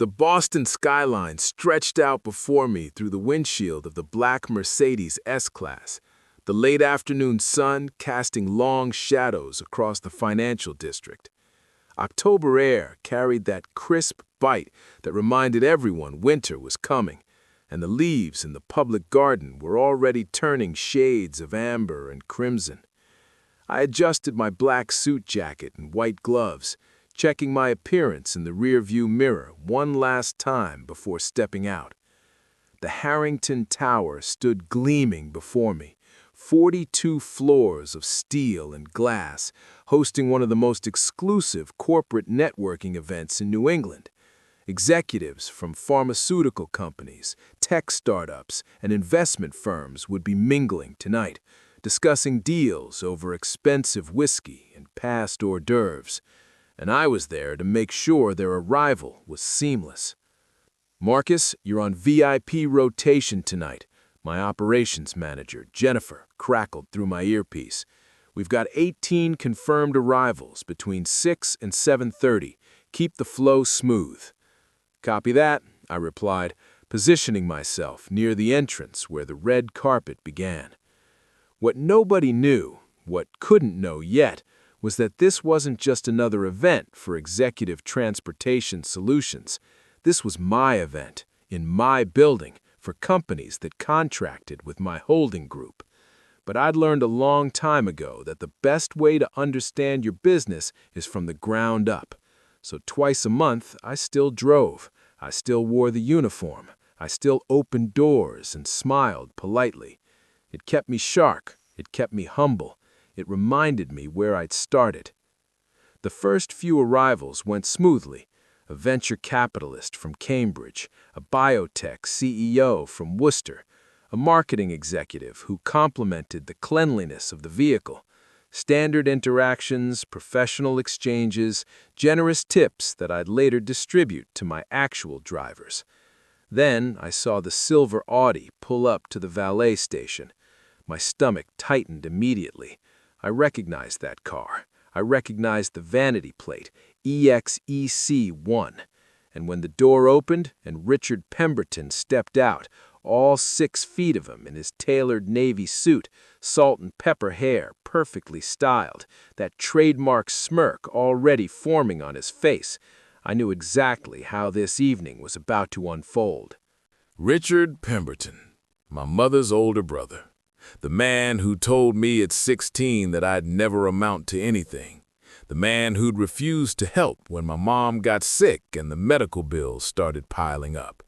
The Boston skyline stretched out before me through the windshield of the black Mercedes S-Class, the late afternoon sun casting long shadows across the financial district. October air carried that crisp bite that reminded everyone winter was coming, and the leaves in the public garden were already turning shades of amber and crimson. I adjusted my black suit jacket and white gloves, checking my appearance in the rearview mirror one last time before stepping out. The Harrington Tower stood gleaming before me, 42 floors of steel and glass, hosting one of the most exclusive corporate networking events in New England. Executives from pharmaceutical companies, tech startups, and investment firms would be mingling tonight, discussing deals over expensive whiskey and past hors d'oeuvres, and I was there to make sure their arrival was seamless. "Marcus, you're on VIP rotation tonight," my operations manager, Jennifer, crackled through my earpiece. "We've got 18 confirmed arrivals between 6 and 7:30. Keep the flow smooth." "Copy that," I replied, positioning myself near the entrance where the red carpet began. What nobody knew, what couldn't know yet, was that this wasn't just another event for Executive Transportation Solutions. This was my event, in my building, for companies that contracted with my holding group. But I'd learned a long time ago that the best way to understand your business is from the ground up. So twice a month, I still drove. I still wore the uniform. I still opened doors and smiled politely. It kept me sharp. It kept me humble. It reminded me where I'd started. The first few arrivals went smoothly. A venture capitalist from Cambridge, a biotech CEO from Worcester, a marketing executive who complimented the cleanliness of the vehicle, standard interactions, professional exchanges, generous tips that I'd later distribute to my actual drivers. Then I saw the silver Audi pull up to the valet station. My stomach tightened immediately. I recognized that car. I recognized the vanity plate, EXEC1. And when the door opened and Richard Pemberton stepped out, all 6 feet of him in his tailored navy suit, salt and pepper hair perfectly styled, that trademark smirk already forming on his face, I knew exactly how this evening was about to unfold. Richard Pemberton, my mother's older brother. The man who told me at 16 that I'd never amount to anything. The man who'd refused to help when my mom got sick and the medical bills started piling up.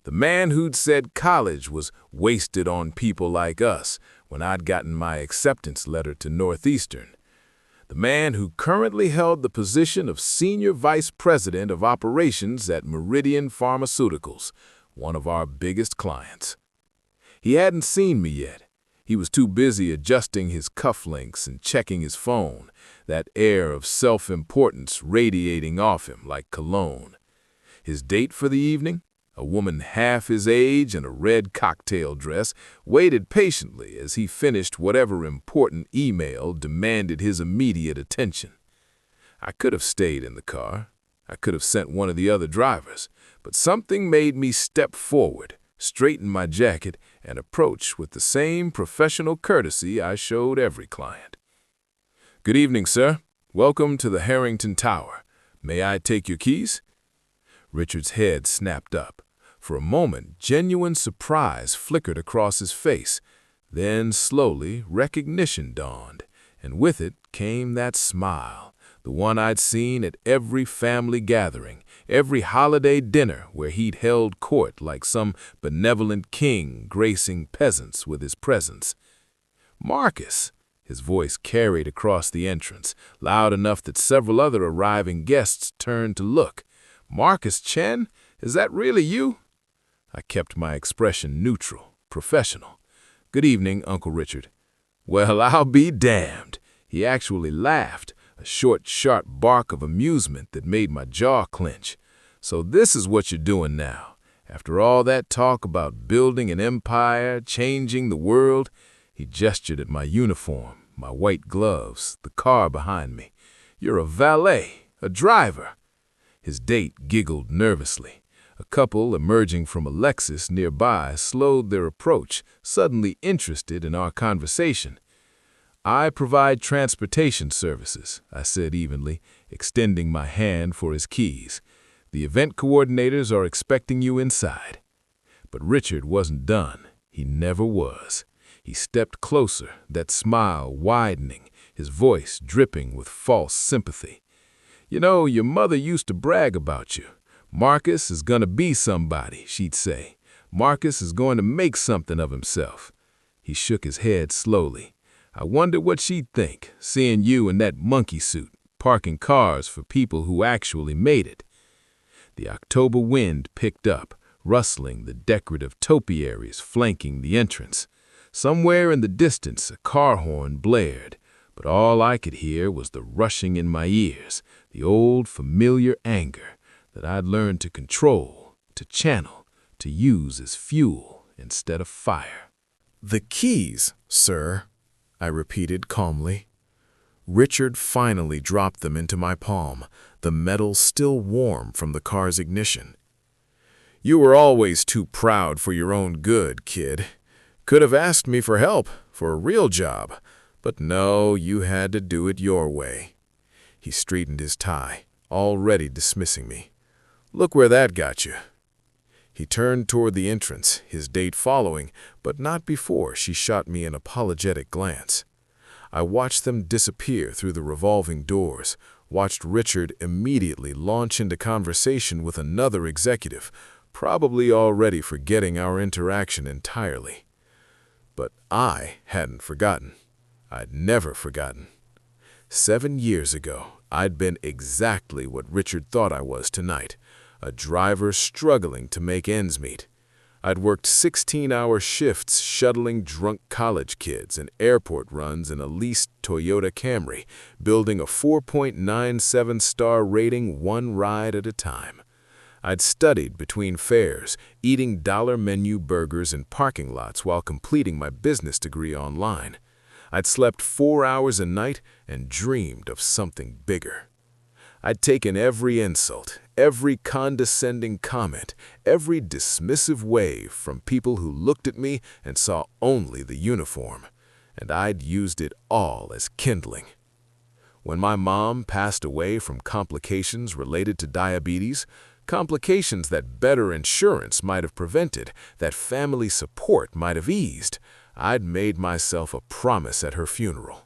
The man who'd said college was wasted on people like us when I'd gotten my acceptance letter to Northeastern. The man who currently held the position of Senior Vice President of Operations at Meridian Pharmaceuticals, one of our biggest clients. He hadn't seen me yet. He was too busy adjusting his cufflinks and checking his phone, that air of self-importance radiating off him like cologne. His date for the evening, a woman half his age in a red cocktail dress, waited patiently as he finished whatever important email demanded his immediate attention. I could have stayed in the car. I could have sent one of the other drivers, but something made me step forward, straighten my jacket, and approach with the same professional courtesy I showed every client. "Good evening, sir. Welcome to the Harrington Tower. May I take your keys?" Richard's head snapped up. For a moment, genuine surprise flickered across his face. Then, slowly, recognition dawned, and with it came that smile, the one I'd seen at every family gathering, every holiday dinner where he'd held court like some benevolent king gracing peasants with his presence. "Marcus," his voice carried across the entrance, loud enough that several other arriving guests turned to look. "Marcus Chen, is that really you?" I kept my expression neutral, professional. "Good evening, Uncle Richard." "Well, I'll be damned." He actually laughed, a short, sharp bark of amusement that made my jaw clench. "So this is what you're doing now. After all that talk about building an empire, changing the world," he gestured at my uniform, my white gloves, the car behind me. "You're a valet, a driver." His date giggled nervously. A couple emerging from a Lexus nearby slowed their approach, suddenly interested in our conversation. "I provide transportation services," I said evenly, extending my hand for his keys. "The event coordinators are expecting you inside." But Richard wasn't done. He never was. He stepped closer, that smile widening, his voice dripping with false sympathy. "You know, your mother used to brag about you. Marcus is going to be somebody," she'd say. "Marcus is going to make something of himself." He shook his head slowly. "I wonder what she'd think, seeing you in that monkey suit, parking cars for people who actually made it." The October wind picked up, rustling the decorative topiaries flanking the entrance. Somewhere in the distance, a car horn blared, but all I could hear was the rushing in my ears, the old familiar anger that I'd learned to control, to channel, to use as fuel instead of fire. "The keys, sir," I repeated calmly. Richard finally dropped them into my palm, the metal still warm from the car's ignition. "You were always too proud for your own good, kid. Could have asked me for help, for a real job, but no, you had to do it your way." He straightened his tie, already dismissing me. "Look where that got you." He turned toward the entrance, his date following, but not before she shot me an apologetic glance. I watched them disappear through the revolving doors, watched Richard immediately launch into conversation with another executive, probably already forgetting our interaction entirely. But I hadn't forgotten. I'd never forgotten. 7 years ago, I'd been exactly what Richard thought I was tonight, a driver struggling to make ends meet. I'd worked 16-hour shifts shuttling drunk college kids and airport runs in a leased Toyota Camry, building a 4.97-star rating one ride at a time. I'd studied between fares, eating dollar-menu burgers in parking lots while completing my business degree online. I'd slept 4 hours a night and dreamed of something bigger. I'd taken every insult, every condescending comment, every dismissive wave from people who looked at me and saw only the uniform, and I'd used it all as kindling. When my mom passed away from complications related to diabetes, complications that better insurance might have prevented, that family support might have eased, I'd made myself a promise at her funeral.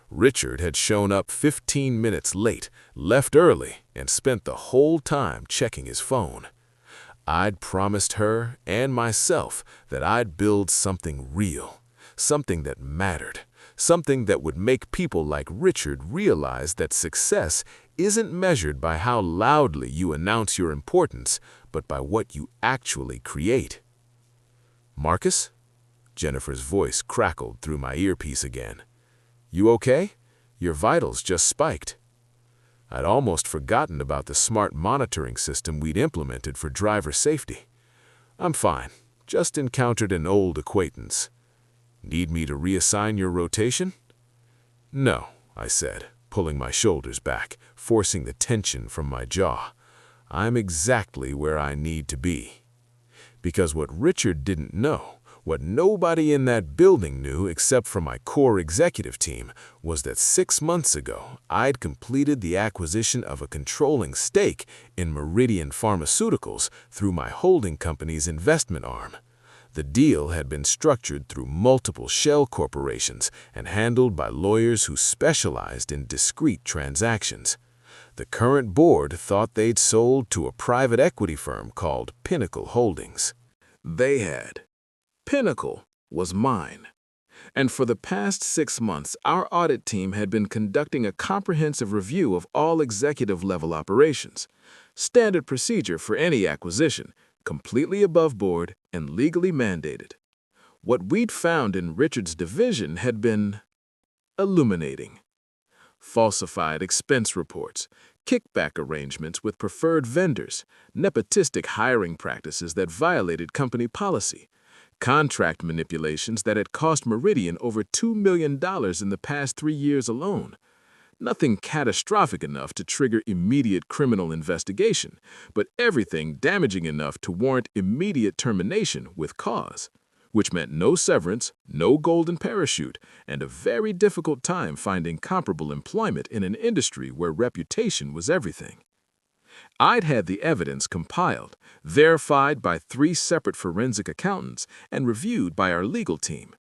Richard had shown up 15 minutes late, left early, and spent the whole time checking his phone. I'd promised her and myself that I'd build something real, something that mattered, something that would make people like Richard realize that success isn't measured by how loudly you announce your importance, but by what you actually create. "Marcus?" Jennifer's voice crackled through my earpiece again. "You okay? Your vitals just spiked." I'd almost forgotten about the smart monitoring system we'd implemented for driver safety. "I'm fine. Just encountered an old acquaintance." "Need me to reassign your rotation?" "No," I said, pulling my shoulders back, forcing the tension from my jaw. "I'm exactly where I need to be." Because what Richard didn't know, what nobody in that building knew except for my core executive team, was that 6 months ago, I'd completed the acquisition of a controlling stake in Meridian Pharmaceuticals through my holding company's investment arm. The deal had been structured through multiple shell corporations and handled by lawyers who specialized in discrete transactions. The current board thought they'd sold to a private equity firm called Pinnacle Holdings. They had. Pinnacle was mine. And for the past 6 months, our audit team had been conducting a comprehensive review of all executive-level operations. Standard procedure for any acquisition, completely above board and legally mandated. What we'd found in Richard's division had been illuminating. Falsified expense reports, kickback arrangements with preferred vendors, nepotistic hiring practices that violated company policy, contract manipulations that had cost Meridian over $2 million in the past 3 years alone. Nothing catastrophic enough to trigger immediate criminal investigation, but everything damaging enough to warrant immediate termination with cause, which meant no severance, no golden parachute, and a very difficult time finding comparable employment in an industry where reputation was everything. I'd had the evidence compiled, verified by 3 separate forensic accountants, and reviewed by our legal team.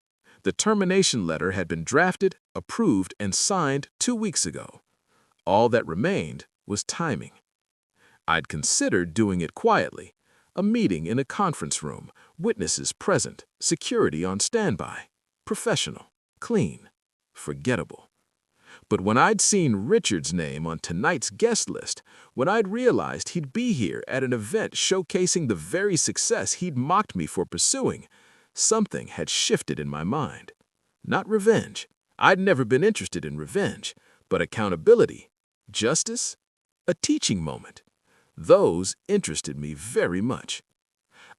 The termination letter had been drafted, approved, and signed 2 weeks ago. All that remained was timing. I'd considered doing it quietly, a meeting in a conference room, witnesses present, security on standby, professional, clean, forgettable. But when I'd seen Richard's name on tonight's guest list, when I'd realized he'd be here at an event showcasing the very success he'd mocked me for pursuing, something had shifted in my mind. Not revenge. I'd never been interested in revenge, but accountability, justice, a teaching moment. Those interested me very much.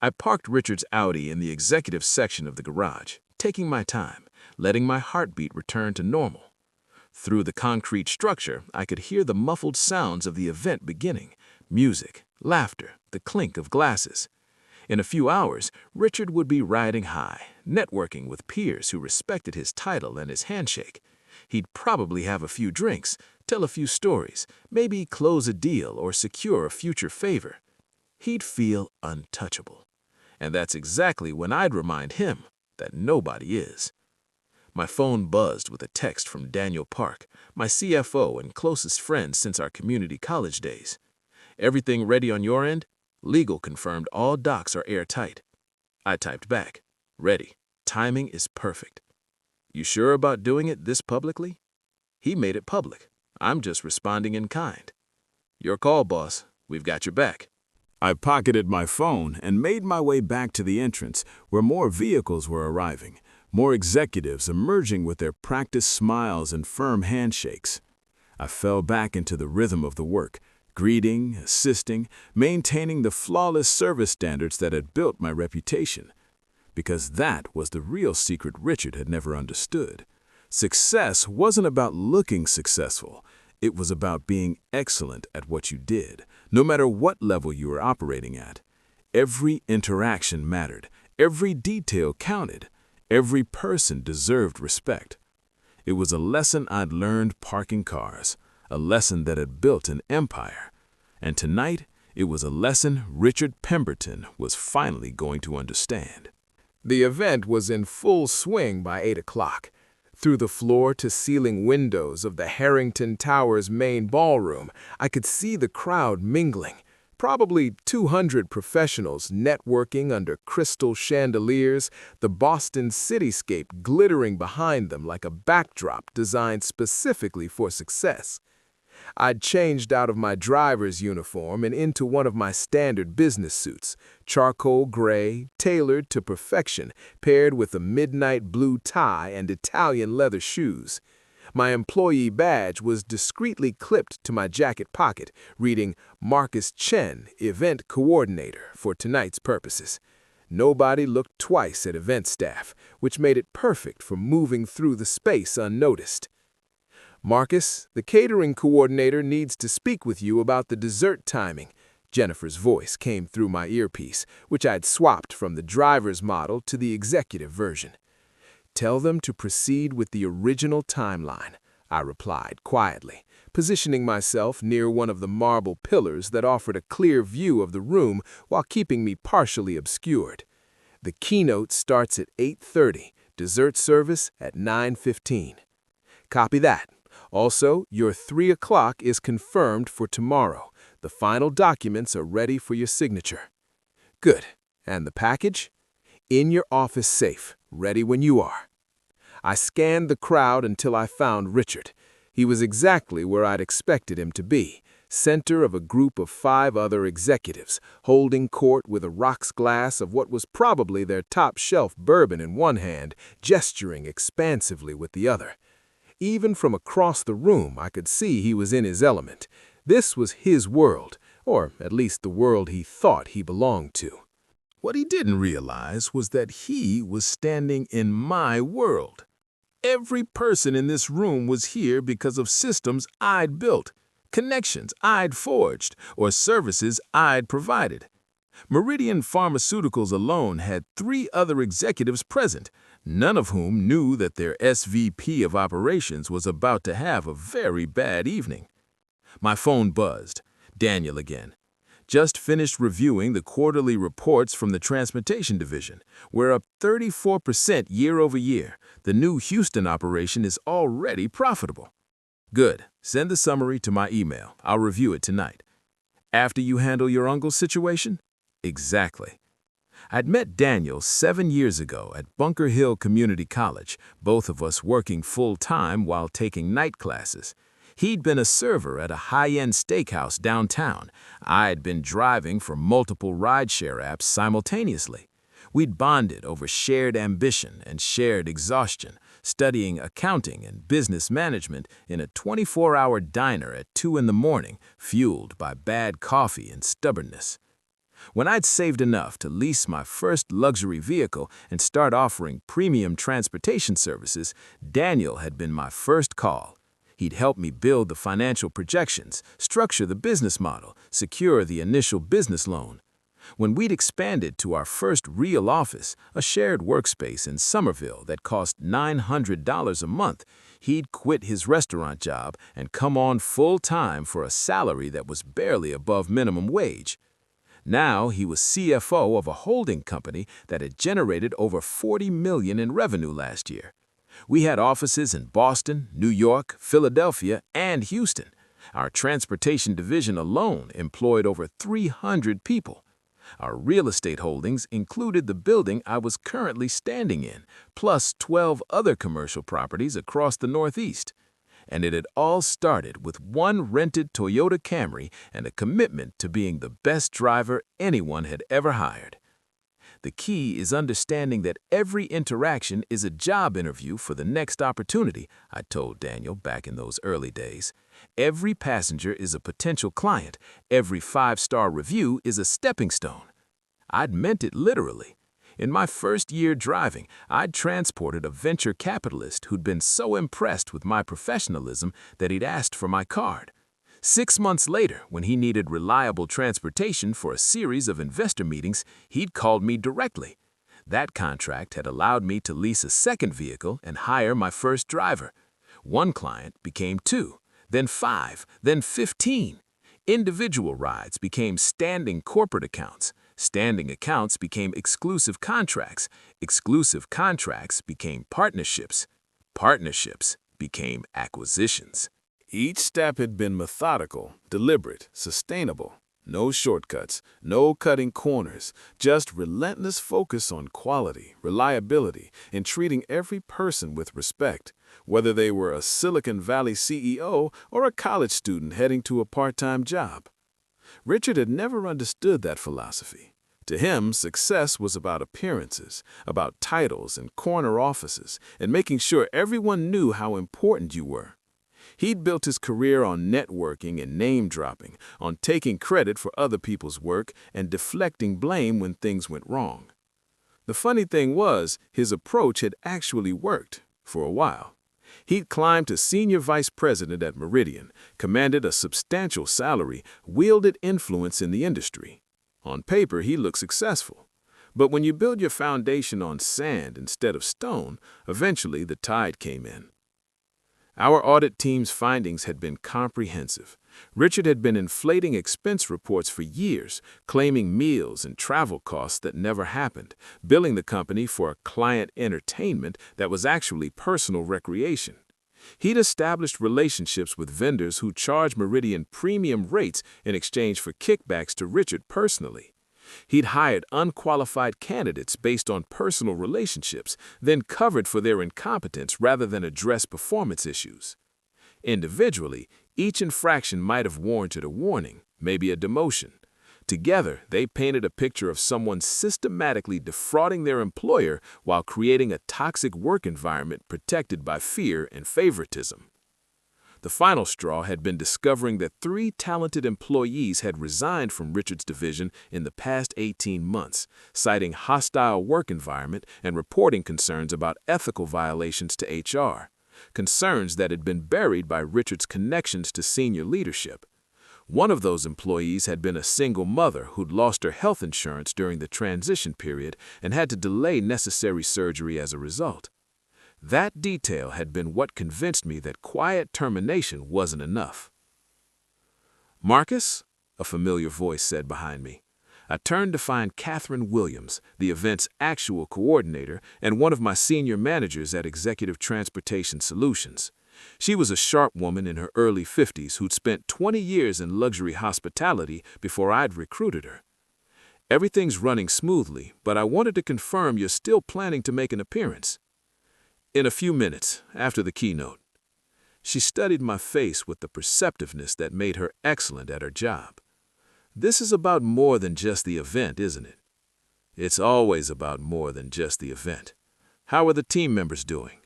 I parked Richard's Audi in the executive section of the garage, taking my time, letting my heartbeat return to normal. Through the concrete structure, I could hear the muffled sounds of the event beginning, music, laughter, the clink of glasses. In a few hours, Richard would be riding high, networking with peers who respected his title and his handshake. He'd probably have a few drinks, tell a few stories, maybe close a deal or secure a future favor. He'd feel untouchable. And that's exactly when I'd remind him that nobody is. My phone buzzed with a text from Daniel Park, my CFO and closest friend since our community college days. Everything ready on your end? Legal confirmed all docs are airtight. I typed back, ready. Timing is perfect. You sure about doing it this publicly? He made it public. I'm just responding in kind. Your call, boss. We've got your back. I pocketed my phone and made my way back to the entrance where more vehicles were arriving, more executives emerging with their practiced smiles and firm handshakes. I fell back into the rhythm of the work, greeting, assisting, maintaining the flawless service standards that had built my reputation. Because that was the real secret Richard had never understood. Success wasn't about looking successful. It was about being excellent at what you did, no matter what level you were operating at. Every interaction mattered. Every detail counted. Every person deserved respect. It was a lesson I'd learned parking cars, a lesson that had built an empire. And tonight, it was a lesson Richard Pemberton was finally going to understand. The event was in full swing by 8 o'clock. Through the floor-to-ceiling windows of the Harrington Towers main ballroom, I could see the crowd mingling. Probably 200 professionals networking under crystal chandeliers, the Boston cityscape glittering behind them like a backdrop designed specifically for success. I'd changed out of my driver's uniform and into one of my standard business suits, charcoal gray, tailored to perfection, paired with a midnight blue tie and Italian leather shoes. My employee badge was discreetly clipped to my jacket pocket, reading Marcus Chen, Event Coordinator, for tonight's purposes. Nobody looked twice at event staff, which made it perfect for moving through the space unnoticed. Marcus, the catering coordinator needs to speak with you about the dessert timing. Jennifer's voice came through my earpiece, which I'd swapped from the driver's model to the executive version. Tell them to proceed with the original timeline, I replied quietly, positioning myself near one of the marble pillars that offered a clear view of the room while keeping me partially obscured. The keynote starts at 8:30, dessert service at 9:15. Copy that. Also, your 3 o'clock is confirmed for tomorrow. The final documents are ready for your signature. Good. And the package? In your office safe, ready when you are. I scanned the crowd until I found Richard. He was exactly where I'd expected him to be, center of a group of 5 other executives, holding court with a rocks glass of what was probably their top-shelf bourbon in one hand, gesturing expansively with the other. Even from across the room, I could see he was in his element. This was his world, or at least the world he thought he belonged to. What he didn't realize was that he was standing in my world. Every person in this room was here because of systems I'd built, connections I'd forged, or services I'd provided. Meridian Pharmaceuticals alone had 3 other executives present, none of whom knew that their SVP of operations was about to have a very bad evening. My phone buzzed. Daniel again. Just finished reviewing the quarterly reports from the Transportation Division. We're up 34% year over year. The new Houston operation is already profitable. Good. Send the summary to my email. I'll review it tonight. After you handle your uncle's situation? Exactly. I'd met Daniel 7 years ago at Bunker Hill Community College, both of us working full-time while taking night classes. He'd been a server at a high-end steakhouse downtown. I'd been driving for multiple rideshare apps simultaneously. We'd bonded over shared ambition and shared exhaustion, studying accounting and business management in a 24-hour diner at 2 in the morning, fueled by bad coffee and stubbornness. When I'd saved enough to lease my first luxury vehicle and start offering premium transportation services, Daniel had been my first call. He'd helped me build the financial projections, structure the business model, secure the initial business loan. When we'd expanded to our first real office, a shared workspace in Somerville that cost $900 a month, he'd quit his restaurant job and come on full-time for a salary that was barely above minimum wage. Now he was CFO of a holding company that had generated over $40 million in revenue last year. We had offices in Boston, New York, Philadelphia, and Houston. Our transportation division alone employed over 300 people. Our real estate holdings included the building I was currently standing in, plus 12 other commercial properties across the Northeast. And it had all started with one rented Toyota Camry and a commitment to being the best driver anyone had ever hired. The key is understanding that every interaction is a job interview for the next opportunity, I told Daniel back in those early days. Every passenger is a potential client. Every 5-star review is a stepping stone. I'd meant it literally. In my first year driving, I'd transported a venture capitalist who'd been so impressed with my professionalism that he'd asked for my card. 6 months later, when he needed reliable transportation for a series of investor meetings, he'd called me directly. That contract had allowed me to lease a second vehicle and hire my first driver. One client became 2, then 5, then 15. Individual rides became standing corporate accounts. Standing accounts became exclusive contracts. Exclusive contracts became partnerships. Partnerships became acquisitions. Each step had been methodical, deliberate, sustainable. No shortcuts, no cutting corners, just relentless focus on quality, reliability, and treating every person with respect, whether they were a Silicon Valley CEO or a college student heading to a part-time job. Richard had never understood that philosophy. To him, success was about appearances, about titles and corner offices, and making sure everyone knew how important you were. He'd built his career on networking and name-dropping, on taking credit for other people's work and deflecting blame when things went wrong. The funny thing was, his approach had actually worked for a while. He'd climbed to senior vice president at Meridian, commanded a substantial salary, wielded influence in the industry. On paper, he looked successful. But when you build your foundation on sand instead of stone, eventually the tide came in. Our audit team's findings had been comprehensive. Richard had been inflating expense reports for years, claiming meals and travel costs that never happened, billing the company for a client entertainment that was actually personal recreation. He'd established relationships with vendors who charged Meridian premium rates in exchange for kickbacks to Richard personally. He'd hired unqualified candidates based on personal relationships, then covered for their incompetence rather than address performance issues. Individually, each infraction might have warranted a warning, maybe a demotion. Together, they painted a picture of someone systematically defrauding their employer while creating a toxic work environment protected by fear and favoritism. The final straw had been discovering that 3 talented employees had resigned from Richard's division in the past 18 months, citing hostile work environment and reporting concerns about ethical violations to HR, concerns that had been buried by Richard's connections to senior leadership. One of those employees had been a single mother who'd lost her health insurance during the transition period and had to delay necessary surgery as a result. That detail had been what convinced me that quiet termination wasn't enough. "Marcus?" a familiar voice said behind me. I turned to find Catherine Williams, the event's actual coordinator and one of my senior managers at Executive Transportation Solutions. She was a sharp woman in her early 50s who'd spent 20 years in luxury hospitality before I'd recruited her. "Everything's running smoothly, but I wanted to confirm you're still planning to make an appearance." "In a few minutes, after the keynote." She studied my face with the perceptiveness that made her excellent at her job. "This is about more than just the event, isn't it?" "It's always about more than just the event. How are the team members doing?"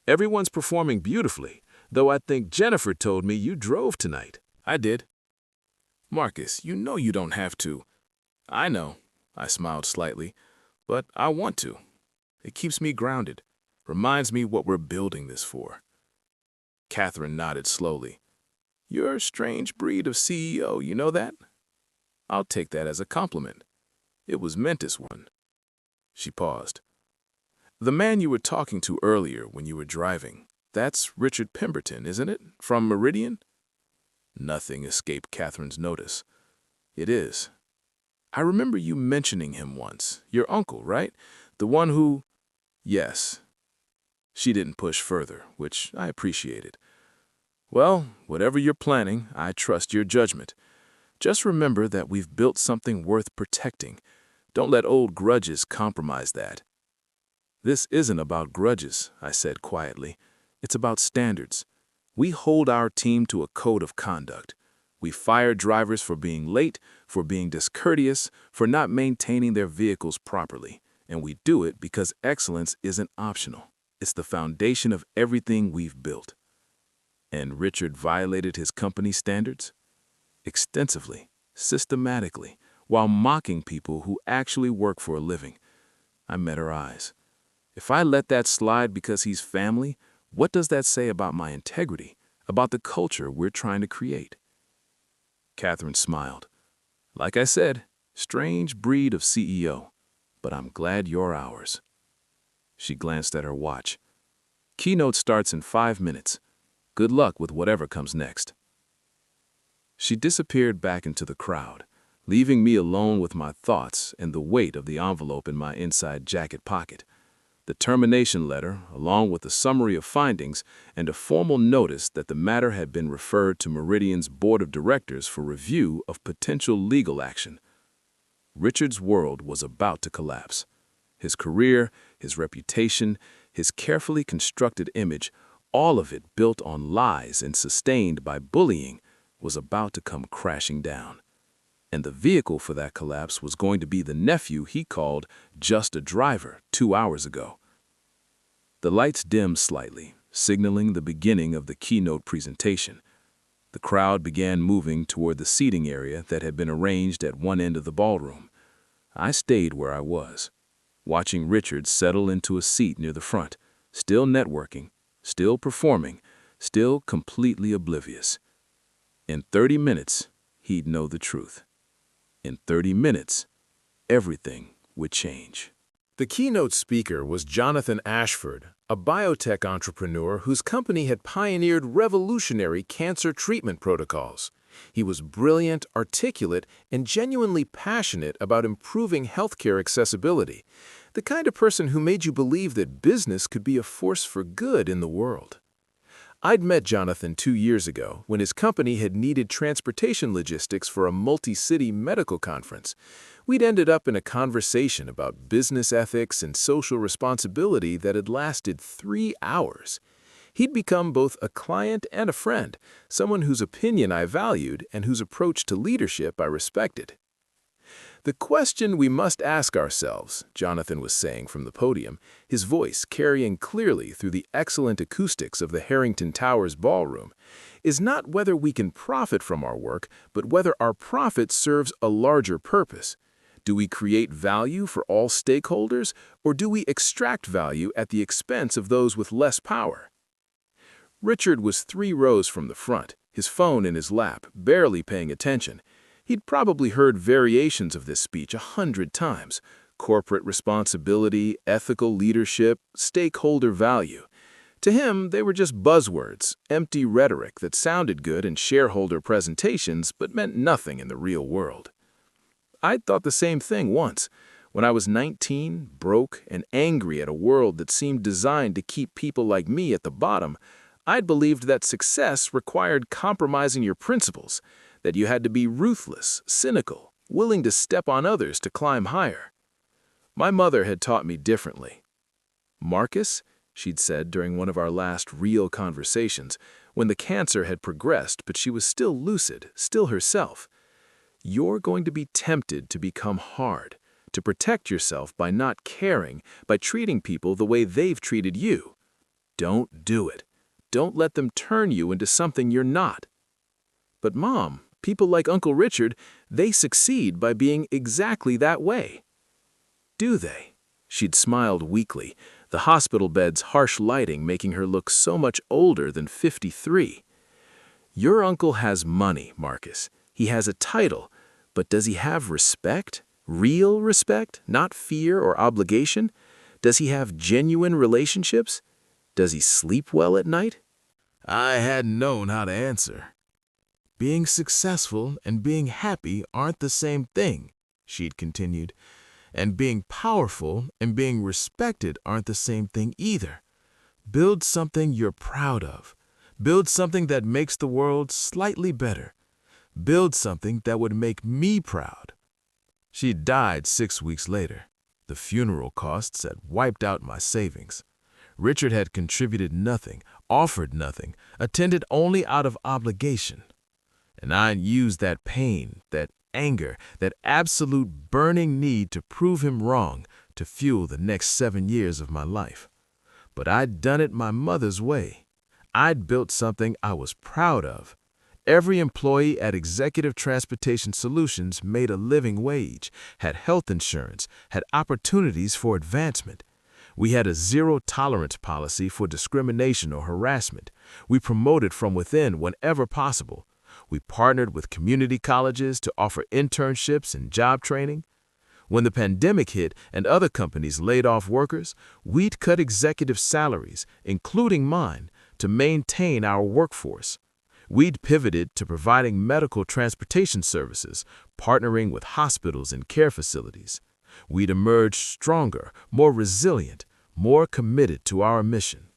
"Everyone's performing beautifully, though I think Jennifer told me you drove tonight." I did. "Marcus, you know you don't have to." "I know," I smiled slightly, "but I want to. It keeps me grounded, reminds me what we're building this for." Catherine nodded slowly. "You're a strange breed of CEO, you know that?" "I'll take that as a compliment. It was meant as one." She paused. "The man you were talking to earlier when you were driving, that's Richard Pemberton, isn't it? From Meridian?" Nothing escaped Catherine's notice. "It is. I remember you mentioning him once. Your uncle, right? The one who—" "Yes." She didn't push further, which I appreciated. "Well, whatever you're planning, I trust your judgment. Just remember that we've built something worth protecting. Don't let old grudges compromise that." "This isn't about grudges," I said quietly. "It's about standards. We hold our team to a code of conduct. We fire drivers for being late, for being discourteous, for not maintaining their vehicles properly. And we do it because excellence isn't optional. It's the foundation of everything we've built." And Richard violated his company's standards? Extensively, systematically, while mocking people who actually work for a living. I met her eyes. If I let that slide because he's family, what does that say about my integrity, about the culture we're trying to create? Catherine smiled. "Like I said, strange breed of CEO, but I'm glad you're ours." She glanced at her watch. "Keynote starts in 5 minutes. Good luck with whatever comes next." She disappeared back into the crowd, leaving me alone with my thoughts and the weight of the envelope in my inside jacket pocket. The termination letter, along with a summary of findings and a formal notice that the matter had been referred to Meridian's board of directors for review of potential legal action. Richard's world was about to collapse. His career, his reputation, his carefully constructed image, all of it built on lies and sustained by bullying, was about to come crashing down. And the vehicle for that collapse was going to be the nephew he called just a driver 2 hours ago. The lights dimmed slightly, signaling the beginning of the keynote presentation. The crowd began moving toward the seating area that had been arranged at one end of the ballroom. I stayed where I was, watching Richard settle into a seat near the front, still networking, still performing, still completely oblivious. In 30 minutes, he'd know the truth. In 30 minutes, everything would change. The keynote speaker was Jonathan Ashford, a biotech entrepreneur whose company had pioneered revolutionary cancer treatment protocols. He was brilliant, articulate, and genuinely passionate about improving healthcare accessibility, the kind of person who made you believe that business could be a force for good in the world. I'd met Jonathan 2 years ago when his company had needed transportation logistics for a multi-city medical conference. We'd ended up in a conversation about business ethics and social responsibility that had lasted 3 hours. He'd become both a client and a friend, someone whose opinion I valued and whose approach to leadership I respected. The question we must ask ourselves, Jonathan was saying from the podium, his voice carrying clearly through the excellent acoustics of the Harrington Towers ballroom, is not whether we can profit from our work, but whether our profit serves a larger purpose. Do we create value for all stakeholders, or do we extract value at the expense of those with less power? Richard was 3 rows from the front, his phone in his lap, barely paying attention. He'd probably heard variations of this speech 100 times: corporate responsibility, ethical leadership, stakeholder value. To him, they were just buzzwords, empty rhetoric that sounded good in shareholder presentations but meant nothing in the real world. I'd thought the same thing once, when I was 19, broke, and angry at a world that seemed designed to keep people like me at the bottom. I'd believed that success required compromising your principles, that you had to be ruthless, cynical, willing to step on others to climb higher. My mother had taught me differently. "Marcus," she'd said during one of our last real conversations, when the cancer had progressed but she was still lucid, still herself, "you're going to be tempted to become hard, to protect yourself by not caring, by treating people the way they've treated you. Don't do it. Don't let them turn you into something you're not." "But Mom, people like Uncle Richard, they succeed by being exactly that way." "Do they?" She'd smiled weakly, the hospital bed's harsh lighting making her look so much older than 53. "Your uncle has money, Marcus. He has a title, but does he have respect? Real respect, not fear or obligation? Does he have genuine relationships? Does he sleep well at night?" I hadn't known how to answer. Being successful and being happy aren't the same thing, she'd continued. And being powerful and being respected aren't the same thing either. Build something you're proud of. Build something that makes the world slightly better. Build something that would make me proud. She died 6 weeks later. The funeral costs had wiped out my savings. Richard had contributed nothing, offered nothing, attended only out of obligation. And I'd used that pain, that anger, that absolute burning need to prove him wrong to fuel the next 7 years of my life. But I'd done it my mother's way. I'd built something I was proud of. Every employee at Executive Transportation Solutions made a living wage, had health insurance, had opportunities for advancement. We had a zero-tolerance policy for discrimination or harassment. We promoted from within whenever possible. We partnered with community colleges to offer internships and job training. When the pandemic hit and other companies laid off workers, we'd cut executive salaries, including mine, to maintain our workforce. We'd pivoted to providing medical transportation services, partnering with hospitals and care facilities. We'd emerged stronger, more resilient, more committed to our mission.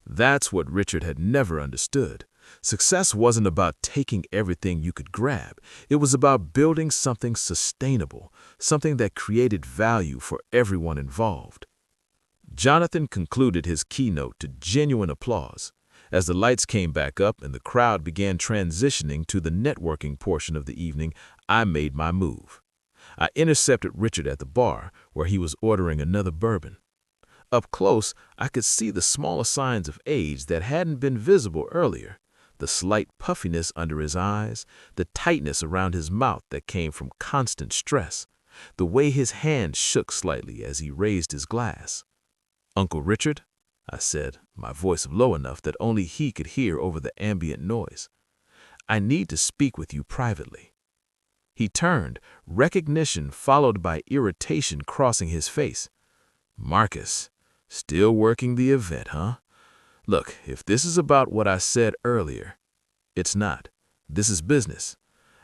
That's what Richard had never understood. Success wasn't about taking everything you could grab. It was about building something sustainable, something that created value for everyone involved. Jonathan concluded his keynote to genuine applause. As the lights came back up and the crowd began transitioning to the networking portion of the evening, I made my move. I intercepted Richard at the bar, where he was ordering another bourbon. Up close, I could see the smaller signs of age that hadn't been visible earlier. The slight puffiness under his eyes, the tightness around his mouth that came from constant stress, the way his hand shook slightly as he raised his glass. "Uncle Richard," I said, my voice low enough that only he could hear over the ambient noise, "I need to speak with you privately." He turned, recognition followed by irritation crossing his face. "Marcus, still working the event, huh? Look, if this is about what I said earlier, it's not. This is business."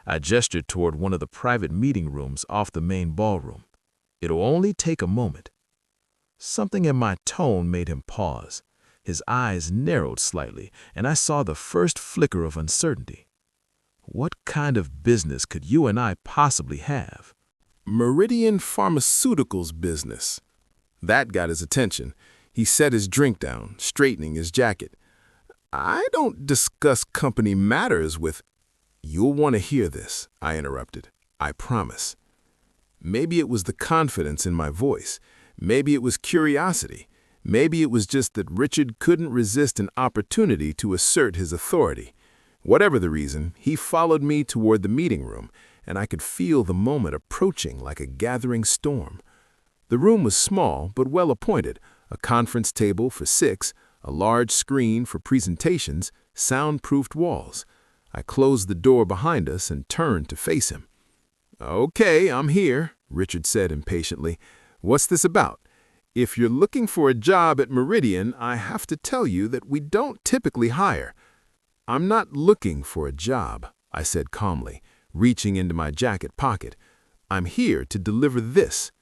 I gestured toward one of the private meeting rooms off the main ballroom. "It'll only take a moment." Something in my tone made him pause. His eyes narrowed slightly, and I saw the first flicker of uncertainty. "What kind of business could you and I possibly have?" Meridian Pharmaceuticals business. That got his attention. He set his drink down, straightening his jacket. "I don't discuss company matters with—" "You'll want to hear this," I interrupted. "I promise." Maybe it was the confidence in my voice. Maybe it was curiosity. Maybe it was just that Richard couldn't resist an opportunity to assert his authority. Whatever the reason, he followed me toward the meeting room, and I could feel the moment approaching like a gathering storm. The room was small but well appointed, a conference table for 6, a large screen for presentations, soundproofed walls. I closed the door behind us and turned to face him. "Okay, I'm here," Richard said impatiently. "What's this about? If you're looking for a job at Meridian, I have to tell you that we don't typically hire." "I'm not looking for a job," I said calmly, reaching into my jacket pocket. "I'm here to deliver this."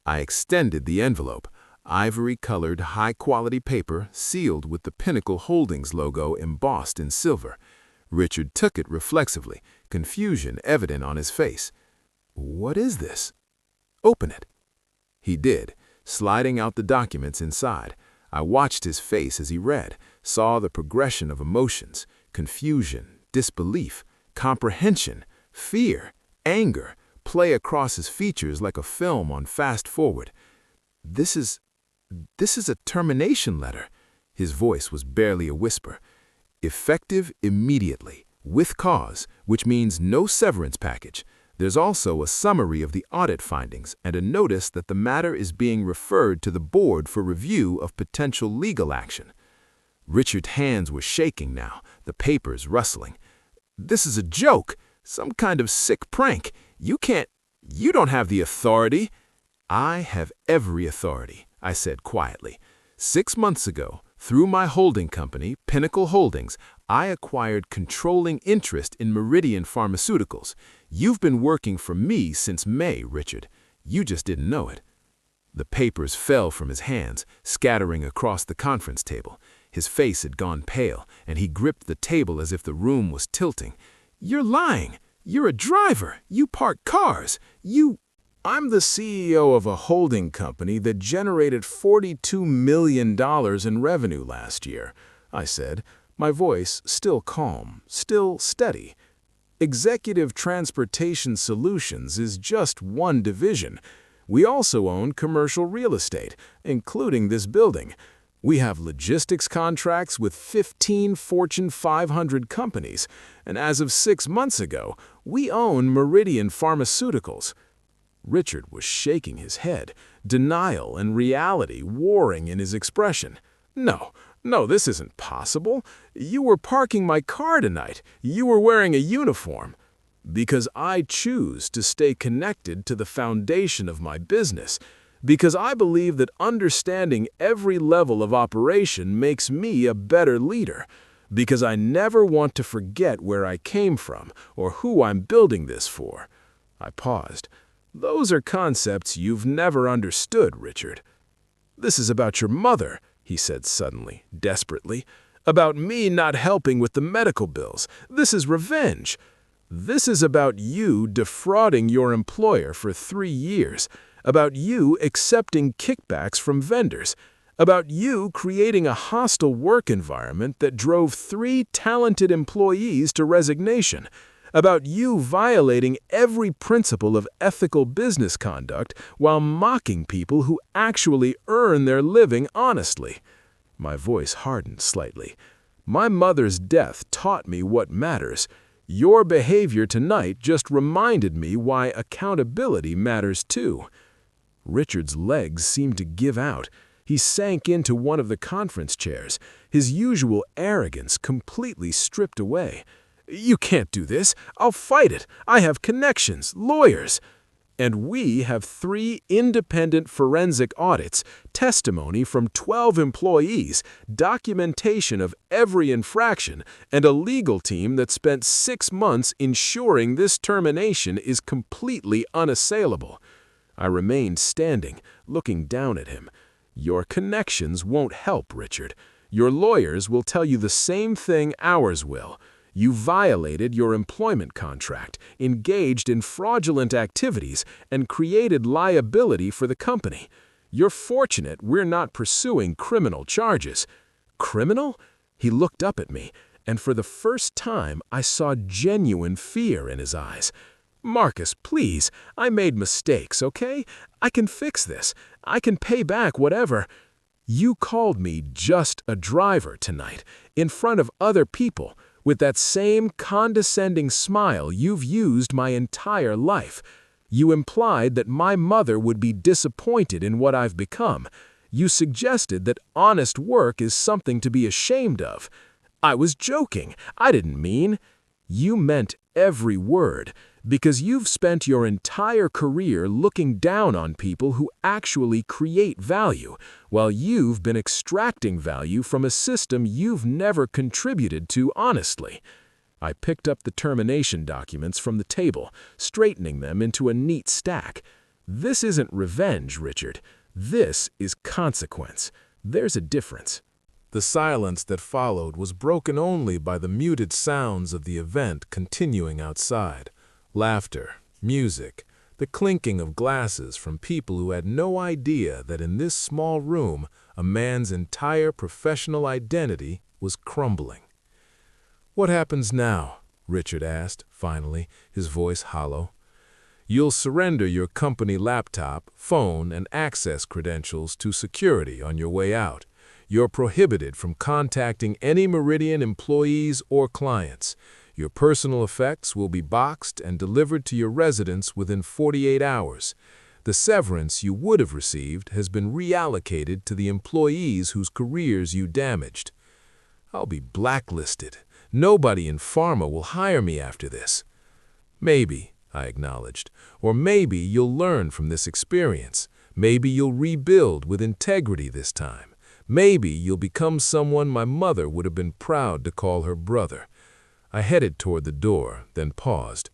I extended the envelope, ivory-colored, high-quality paper sealed with the Pinnacle Holdings logo embossed in silver. Richard took it reflexively, confusion evident on his face. "What is this?" "Open it." He did, sliding out the documents inside. I watched his face as he read, saw the progression of emotions, confusion, disbelief, comprehension, fear, anger, play across his features like a film on fast forward. This is a termination letter." His voice was barely a whisper. "Effective immediately, with cause, which means no severance package. There's also a summary of the audit findings and a notice that the matter is being referred to the board for review of potential legal action." Richard's hands were shaking now, the papers rustling. "This is a joke, some kind of sick prank. You don't have the authority." "I have every authority," I said quietly. 6 months ago, through my holding company, Pinnacle Holdings, I acquired controlling interest in Meridian Pharmaceuticals. You've been working for me since May, Richard. You just didn't know it." The papers fell from his hands, scattering across the conference table. His face had gone pale, and he gripped the table as if the room was tilting. "You're lying. You're a driver. You park cars. I'm the CEO of a holding company that generated $42 million in revenue last year," I said, my voice still calm, still steady. "Executive Transportation Solutions is just one division. We also own commercial real estate, including this building. We have logistics contracts with 15 Fortune 500 companies, and as of 6 months ago, we own Meridian Pharmaceuticals." Richard was shaking his head, denial and reality warring in his expression. No, this isn't possible. You were parking my car tonight. You were wearing a uniform." "Because I choose to stay connected to the foundation of my business. Because I believe that understanding every level of operation makes me a better leader. Because I never want to forget where I came from or who I'm building this for." I paused. "Those are concepts you've never understood, Richard." "This is about your mother," he said suddenly, desperately. "About me not helping with the medical bills. This is revenge. This is about you defrauding your employer for 3 years. About you accepting kickbacks from vendors. About you creating a hostile work environment that drove 3 talented employees to resignation. About you violating every principle of ethical business conduct while mocking people who actually earn their living honestly." My voice hardened slightly. "My mother's death taught me what matters. Your behavior tonight just reminded me why accountability matters too." Richard's legs seemed to give out. He sank into one of the conference chairs, his usual arrogance completely stripped away. "You can't do this. I'll fight it. I have connections, lawyers." "And we have 3 independent forensic audits, testimony from 12 employees, documentation of every infraction, and a legal team that spent 6 months ensuring this termination is completely unassailable." I remained standing, looking down at him. "Your connections won't help, Richard. Your lawyers will tell you the same thing ours will. You violated your employment contract, engaged in fraudulent activities, and created liability for the company. You're fortunate we're not pursuing criminal charges." "Criminal?" He looked up at me, and for the first time I saw genuine fear in his eyes. Marcus, please, I made mistakes, okay? I can fix this. I can pay back whatever. You called me just a driver tonight, in front of other people, with that same condescending smile you've used my entire life. You implied that my mother would be disappointed in what I've become. You suggested that honest work is something to be ashamed of. I was joking. I didn't mean. You meant every word, because you've spent your entire career looking down on people who actually create value, while you've been extracting value from a system you've never contributed to honestly. I picked up the termination documents from the table, straightening them into a neat stack. This isn't revenge, Richard. This is consequence. There's a difference. The silence that followed was broken only by the muted sounds of the event continuing outside. Laughter, music, the clinking of glasses from people who had no idea that in this small room a man's entire professional identity was crumbling. "What happens now?" Richard asked, finally, his voice hollow. "You'll surrender your company laptop, phone, and access credentials to security on your way out. You're prohibited from contacting any Meridian employees or clients. Your personal effects will be boxed and delivered to your residence within 48 hours. The severance you would have received has been reallocated to the employees whose careers you damaged." "I'll be blacklisted. Nobody in pharma will hire me after this." "Maybe," I acknowledged. "Or maybe you'll learn from this experience. Maybe you'll rebuild with integrity this time. Maybe you'll become someone my mother would have been proud to call her brother." I headed toward the door, then paused.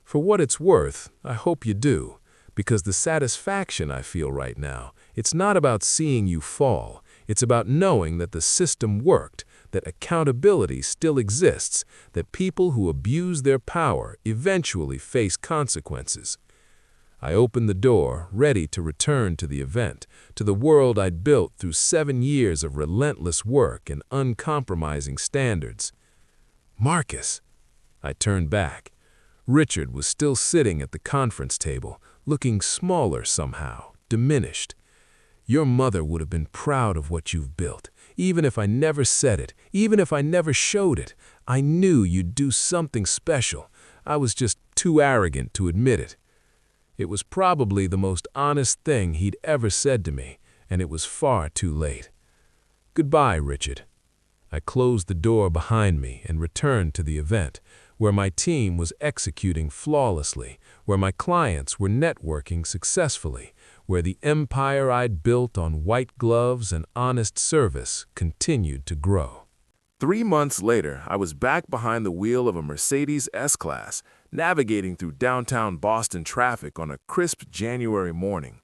"For what it's worth, I hope you do, because the satisfaction I feel right now, it's not about seeing you fall. It's about knowing that the system worked, that accountability still exists, that people who abuse their power eventually face consequences." I opened the door, ready to return to the event, to the world I'd built through 7 years of relentless work and uncompromising standards. "Marcus." I turned back. Richard was still sitting at the conference table, looking smaller somehow, diminished. "Your mother would have been proud of what you've built. Even if I never said it, even if I never showed it, I knew you'd do something special. I was just too arrogant to admit it." It was probably the most honest thing he'd ever said to me, and it was far too late. "Goodbye, Richard." I closed the door behind me and returned to the event, where my team was executing flawlessly, where my clients were networking successfully, where the empire I'd built on white gloves and honest service continued to grow. 3 months later, I was back behind the wheel of a Mercedes S-Class, navigating through downtown Boston traffic on a crisp January morning.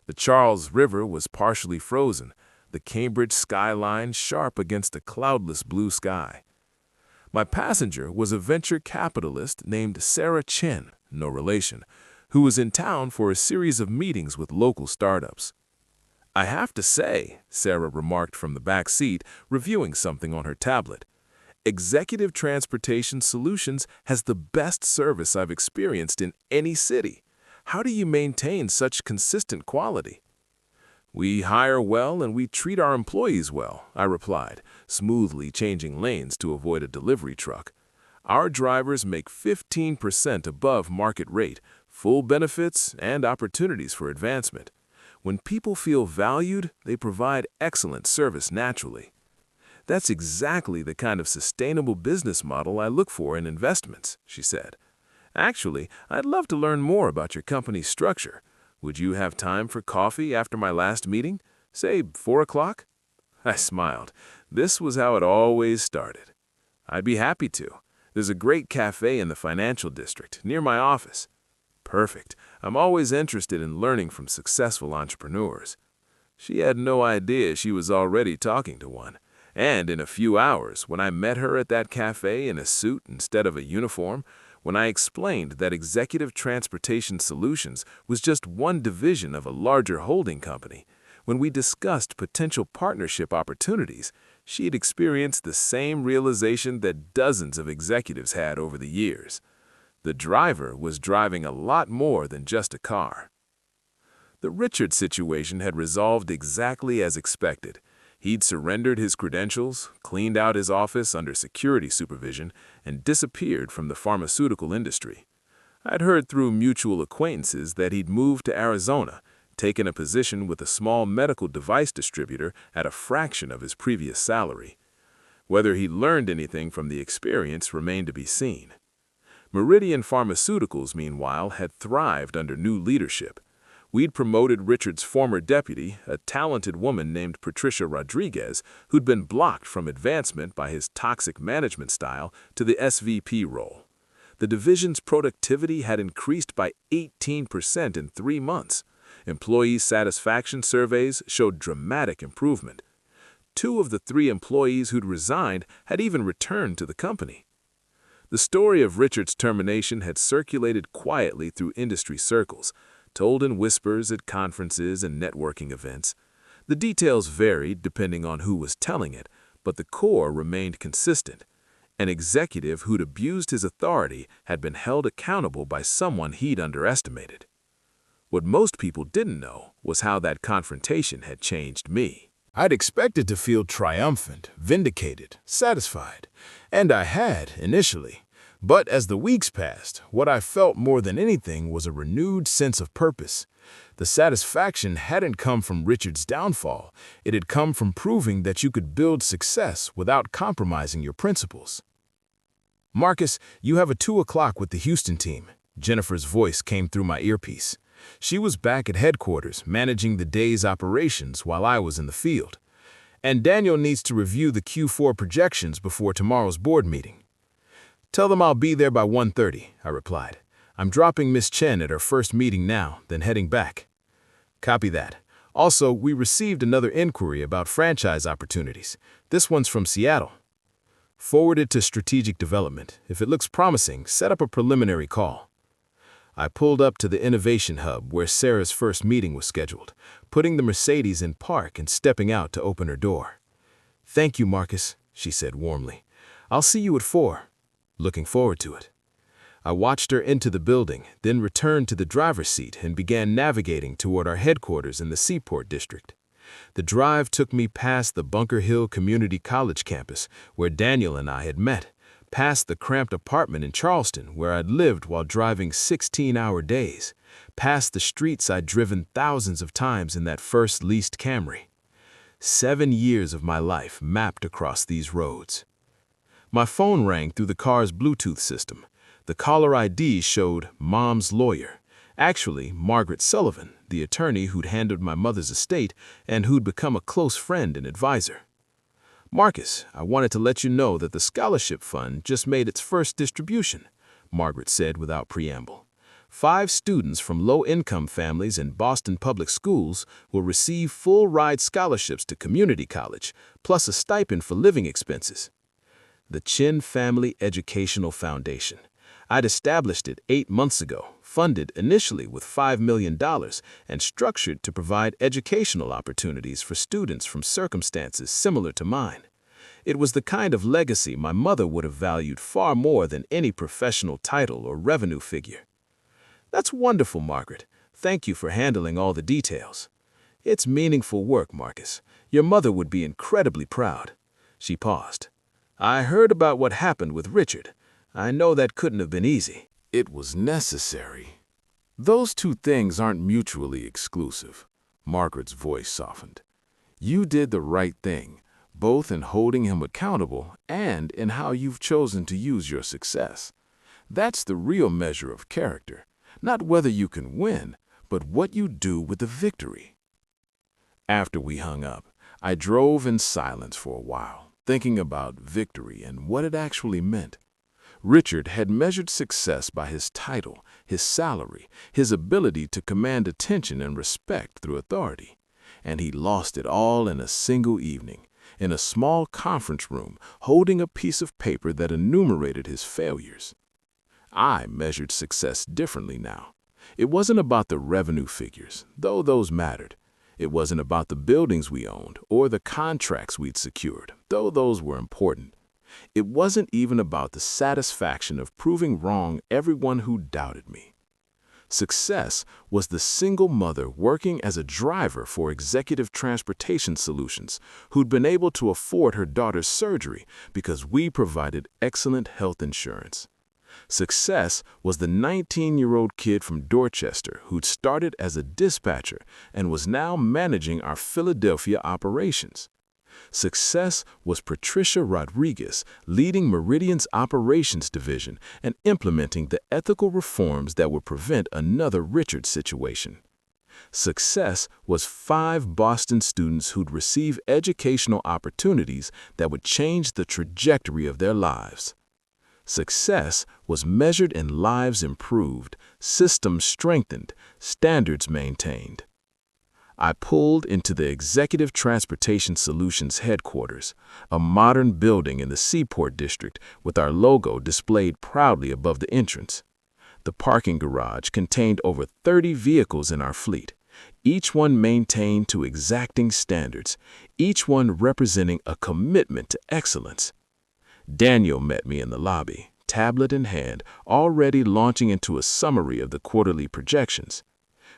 The Charles River was partially frozen, the Cambridge skyline sharp against a cloudless blue sky. My passenger was a venture capitalist named Sarah Chen, no relation, who was in town for a series of meetings with local startups. "I have to say," Sarah remarked from the back seat, reviewing something on her tablet, "Executive Transportation Solutions has the best service I've experienced in any city. How do you maintain such consistent quality?" "We hire well and we treat our employees well," I replied, smoothly changing lanes to avoid a delivery truck. "Our drivers make 15% above market rate, full benefits, and opportunities for advancement. When people feel valued, they provide excellent service naturally." "That's exactly the kind of sustainable business model I look for in investments," she said. "Actually, I'd love to learn more about your company's structure. Would you have time for coffee after my last meeting? Say 4 o'clock? I smiled. This was how it always started. "I'd be happy to. There's a great cafe in the financial district, near my office." "Perfect. I'm always interested in learning from successful entrepreneurs." She had no idea she was already talking to one. And in a few hours, when I met her at that cafe in a suit instead of a uniform, when I explained that Executive Transportation Solutions was just one division of a larger holding company, when we discussed potential partnership opportunities, she had experienced the same realization that dozens of executives had over the years. The driver was driving a lot more than just a car. The Richard situation had resolved exactly as expected. He'd surrendered his credentials, cleaned out his office under security supervision, and disappeared from the pharmaceutical industry. I'd heard through mutual acquaintances that he'd moved to Arizona, taken a position with a small medical device distributor at a fraction of his previous salary. Whether he learned anything from the experience remained to be seen. Meridian Pharmaceuticals, meanwhile, had thrived under new leadership. We'd promoted Richard's former deputy, a talented woman named Patricia Rodriguez, who'd been blocked from advancement by his toxic management style, to the SVP role. The division's productivity had increased by 18% in 3 months. Employee satisfaction surveys showed dramatic improvement. 2 of the 3 employees who'd resigned had even returned to the company. The story of Richard's termination had circulated quietly through industry circles, told in whispers at conferences and networking events. The details varied depending on who was telling it, but the core remained consistent. An executive who'd abused his authority had been held accountable by someone he'd underestimated. What most people didn't know was how that confrontation had changed me. I'd expected to feel triumphant, vindicated, satisfied, and I had initially. But as the weeks passed, what I felt more than anything was a renewed sense of purpose. The satisfaction hadn't come from Richard's downfall. It had come from proving that you could build success without compromising your principles. "Marcus, you have a 2 o'clock with the Houston team." Jennifer's voice came through my earpiece. She was back at headquarters, managing the day's operations while I was in the field. "And Daniel needs to review the Q4 projections before tomorrow's board meeting." "Tell them I'll be there by 1:30, I replied. "I'm dropping Miss Chen at her first meeting now, then heading back." "Copy that. Also, we received another inquiry about franchise opportunities. This one's from Seattle." "Forward it to strategic development. If it looks promising, set up a preliminary call." I pulled up to the Innovation Hub where Sarah's first meeting was scheduled, putting the Mercedes in park and stepping out to open her door. "Thank you, Marcus," she said warmly. "I'll see you at 4. Looking forward to it." I watched her into the building, then returned to the driver's seat and began navigating toward our headquarters in the Seaport District. The drive took me past the Bunker Hill Community College campus, where Daniel and I had met, past the cramped apartment in Charleston where I'd lived while driving 16-hour days, past the streets I'd driven thousands of times in that first leased Camry. 7 years of my life mapped across these roads. My phone rang through the car's Bluetooth system. The caller ID showed Mom's lawyer, actually Margaret Sullivan, the attorney who'd handled my mother's estate and who'd become a close friend and advisor. "Marcus, I wanted to let you know that the scholarship fund just made its first distribution," Margaret said without preamble. 5 students from low-income families in Boston public schools will receive full-ride scholarships to community college, plus a stipend for living expenses. The Chin Family Educational Foundation. I'd established it 8 months ago, funded initially with $5 million and structured to provide educational opportunities for students from circumstances similar to mine. It was the kind of legacy my mother would have valued far more than any professional title or revenue figure. "That's wonderful, Margaret. Thank you for handling all the details." "It's meaningful work, Marcus. Your mother would be incredibly proud." She paused. "I heard about what happened with Richard. I know that couldn't have been easy." It was necessary. Those 2 things aren't mutually exclusive. Margaret's voice softened. You did the right thing, both in holding him accountable and in how you've chosen to use your success. That's the real measure of character, not whether you can win, but what you do with the victory. After we hung up, I drove in silence for a while, thinking about victory and what it actually meant. Richard had measured success by his title, his salary, his ability to command attention and respect through authority. And he lost it all in a single evening, in a small conference room, holding a piece of paper that enumerated his failures. I measured success differently now. It wasn't about the revenue figures, though those mattered. It wasn't about the buildings we owned or the contracts we'd secured, though those were important. It wasn't even about the satisfaction of proving wrong everyone who doubted me. Success was the single mother working as a driver for Executive Transportation Solutions who'd been able to afford her daughter's surgery because we provided excellent health insurance. Success was the 19-year-old kid from Dorchester who'd started as a dispatcher and was now managing our Philadelphia operations. Success was Patricia Rodriguez leading Meridian's operations division and implementing the ethical reforms that would prevent another Richard situation. Success was 5 Boston students who'd receive educational opportunities that would change the trajectory of their lives. Success was measured in lives improved, systems strengthened, standards maintained. I pulled into the Executive Transportation Solutions headquarters, a modern building in the Seaport District with our logo displayed proudly above the entrance. The parking garage contained over 30 vehicles in our fleet, each one maintained to exacting standards, each one representing a commitment to excellence. Daniel met me in the lobby, tablet in hand, already launching into a summary of the quarterly projections.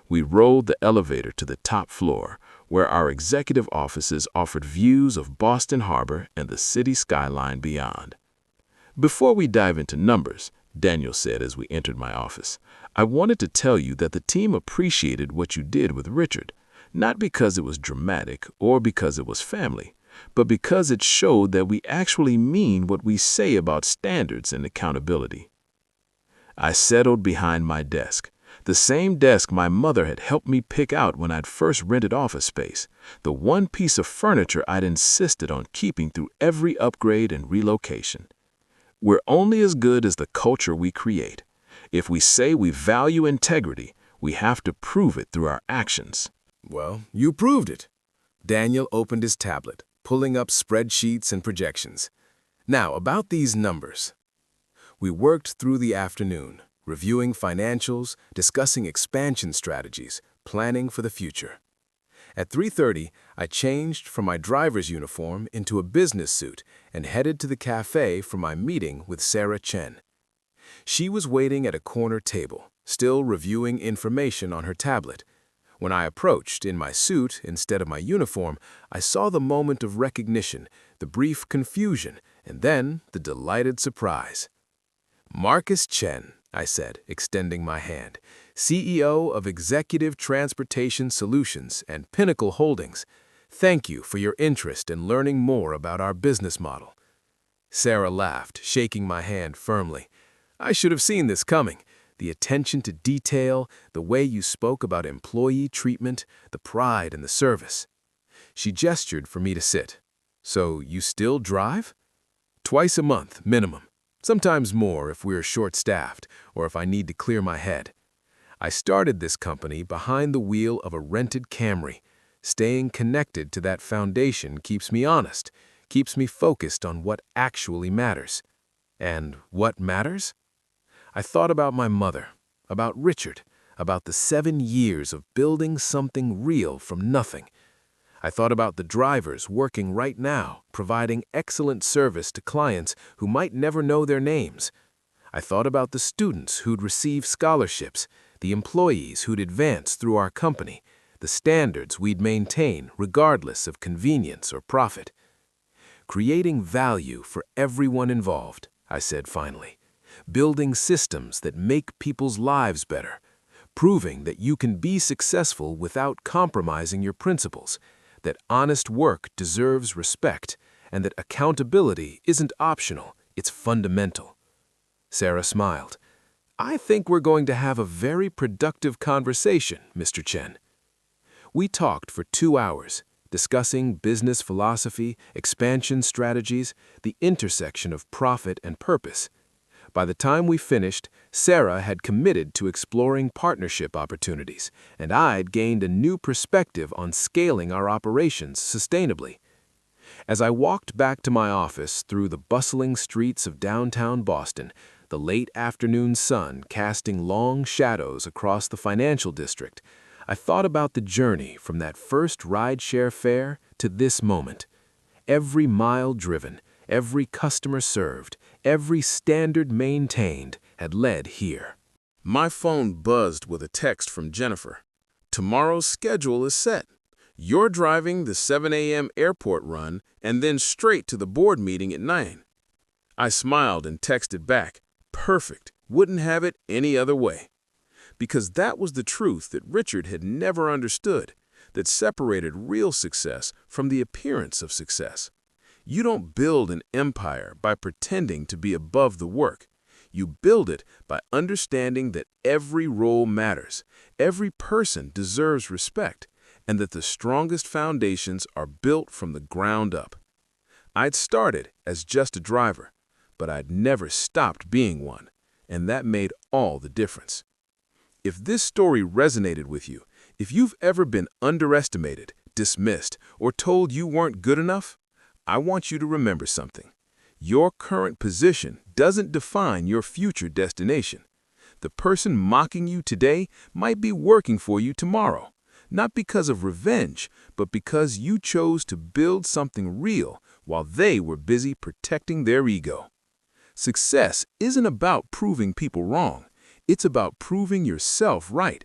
We rode the elevator to the top floor, where our executive offices offered views of Boston Harbor and the city skyline beyond. "Before we dive into numbers," Daniel said as we entered my office, "I wanted to tell you that the team appreciated what you did with Richard, not because it was dramatic or because it was family, but because it showed that we actually mean what we say about standards and accountability." I settled behind my desk, the same desk my mother had helped me pick out when I'd first rented office space, the one piece of furniture I'd insisted on keeping through every upgrade and relocation. We're only as good as the culture we create. If we say we value integrity, we have to prove it through our actions. Well, you proved it. Daniel opened his tablet, pulling up spreadsheets and projections. Now, about these numbers. We worked through the afternoon, reviewing financials, discussing expansion strategies, planning for the future. At 3:30, I changed from my driver's uniform into a business suit and headed to the cafe for my meeting with Sarah Chen. She was waiting at a corner table, still reviewing information on her tablet. When I approached in my suit instead of my uniform, I saw the moment of recognition, the brief confusion, and then the delighted surprise. "Marcus Chen," I said, extending my hand, "CEO of Executive Transportation Solutions and Pinnacle Holdings. Thank you for your interest in learning more about our business model." Sarah laughed, shaking my hand firmly. "I should have seen this coming. The attention to detail, the way you spoke about employee treatment, the pride in the service." She gestured for me to sit. "So you still drive?" "Twice a month, minimum. Sometimes more if we're short-staffed or if I need to clear my head. I started this company behind the wheel of a rented Camry. Staying connected to that foundation keeps me honest, keeps me focused on what actually matters." "And what matters?" I thought about my mother, about Richard, about the 7 years of building something real from nothing. I thought about the drivers working right now, providing excellent service to clients who might never know their names. I thought about the students who'd receive scholarships, the employees who'd advance through our company, the standards we'd maintain regardless of convenience or profit. "Creating value for everyone involved," I said finally. "Building systems that make people's lives better. Proving that you can be successful without compromising your principles, that honest work deserves respect, and that accountability isn't optional, it's fundamental." Sarah smiled. "I think we're going to have a very productive conversation, Mr. Chen." We talked for 2 hours, discussing business philosophy, expansion strategies, the intersection of profit and purpose. By the time we finished, Sarah had committed to exploring partnership opportunities, and I'd gained a new perspective on scaling our operations sustainably. As I walked back to my office through the bustling streets of downtown Boston, the late afternoon sun casting long shadows across the financial district, I thought about the journey from that first rideshare fare to this moment. Every mile driven, every customer served, every standard maintained had led here. My phone buzzed with a text from Jennifer. Tomorrow's schedule is set. You're driving the 7 a.m. airport run and then straight to the board meeting at 9. I smiled and texted back, perfect, wouldn't have it any other way. Because that was the truth that Richard had never understood, that separated real success from the appearance of success. You don't build an empire by pretending to be above the work. You build it by understanding that every role matters, every person deserves respect, and that the strongest foundations are built from the ground up. I'd started as just a driver, but I'd never stopped being one, and that made all the difference. If this story resonated with you, if you've ever been underestimated, dismissed, or told you weren't good enough, I want you to remember something. Your current position doesn't define your future destination. The person mocking you today might be working for you tomorrow, not because of revenge, but because you chose to build something real while they were busy protecting their ego. Success isn't about proving people wrong. It's about proving yourself right.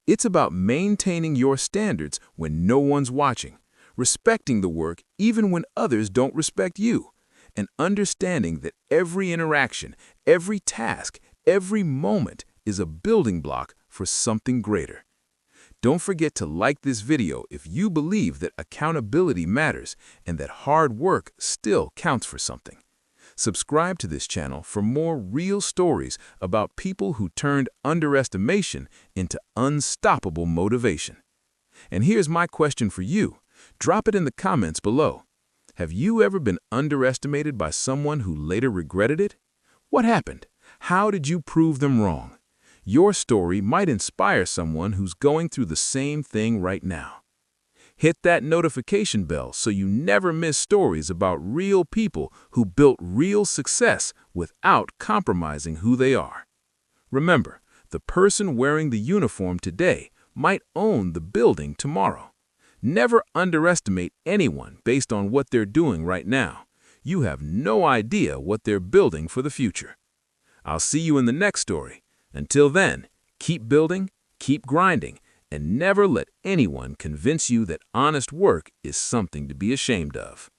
It's about maintaining your standards when no one's watching, respecting the work even when others don't respect you, and understanding that every interaction, every task, every moment is a building block for something greater. Don't forget to like this video if you believe that accountability matters and that hard work still counts for something. Subscribe to this channel for more real stories about people who turned underestimation into unstoppable motivation. And here's my question for you. Drop it in the comments below. Have you ever been underestimated by someone who later regretted it? What happened? How did you prove them wrong? Your story might inspire someone who's going through the same thing right now. Hit that notification bell so you never miss stories about real people who built real success without compromising who they are. Remember, the person wearing the uniform today might own the building tomorrow. Never underestimate anyone based on what they're doing right now. You have no idea what they're building for the future. I'll see you in the next story. Until then, keep building, keep grinding, and never let anyone convince you that honest work is something to be ashamed of.